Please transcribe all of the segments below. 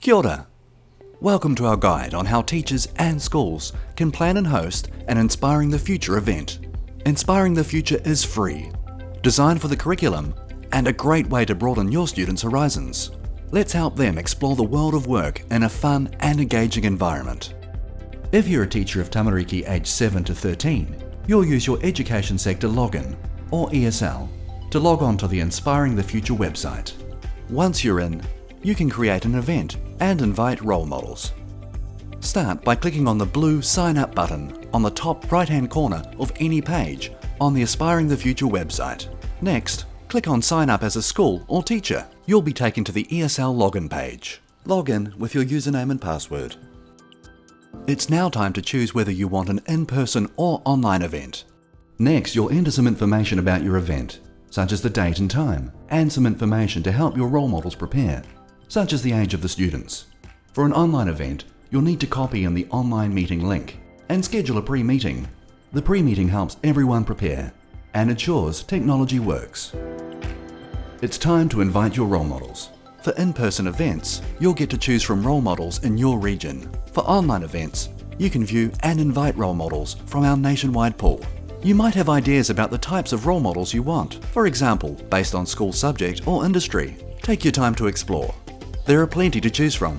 Kia ora. Welcome to our guide on how teachers and schools can plan and host an Inspiring the Future event. Inspiring the Future is free, designed for the curriculum, and a great way to broaden your students' horizons. Let's help them explore the world of work in a fun and engaging environment. If you're a teacher of tamariki aged 7 to 13, you'll use your Education Sector login, or ESL, to log on to the Inspiring the Future website. Once you're in, you can create an event and invite role models. Start by clicking on the blue Sign Up button on the top right-hand corner of any page on the Inspiring the Future website. Next, click on Sign Up as a school or teacher. You'll be taken to the ESL login page. Log in with your username and password. It's now time to choose whether you want an in-person or online event. Next, you'll enter some information about your event, such as the date and time, and some information to help your role models prepare, such as the age of the students. For an online event, you'll need to copy in the online meeting link and schedule a pre-meeting. The pre-meeting helps everyone prepare and ensures technology works. It's time to invite your role models. For in-person events, you'll get to choose from role models in your region. For online events, you can view and invite role models from our nationwide pool. You might have ideas about the types of role models you want, for example, based on school subject or industry. Take your time to explore. There are plenty to choose from.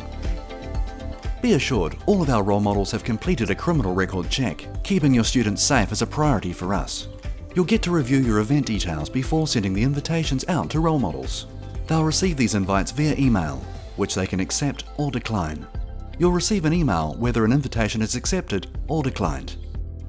Be assured all of our role models have completed a criminal record check. Keeping your students safe is a priority for us. You'll get to review your event details before sending the invitations out to role models. They'll receive these invites via email, which they can accept or decline. You'll receive an email whether an invitation is accepted or declined.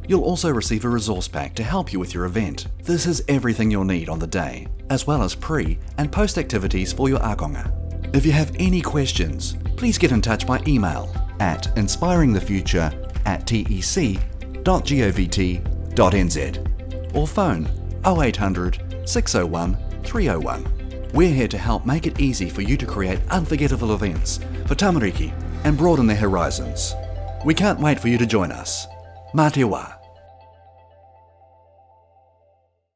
You'll also receive a resource pack to help you with your event. This is everything you'll need on the day, as well as pre- and post-activities for your akonga. If you have any questions, please get in touch by email at inspiringthefuture@tec.govt.nz or phone 0800 601 301. We're here to help make it easy for you to create unforgettable events for tamariki and broaden their horizons. We can't wait for you to join us. Mā te wā.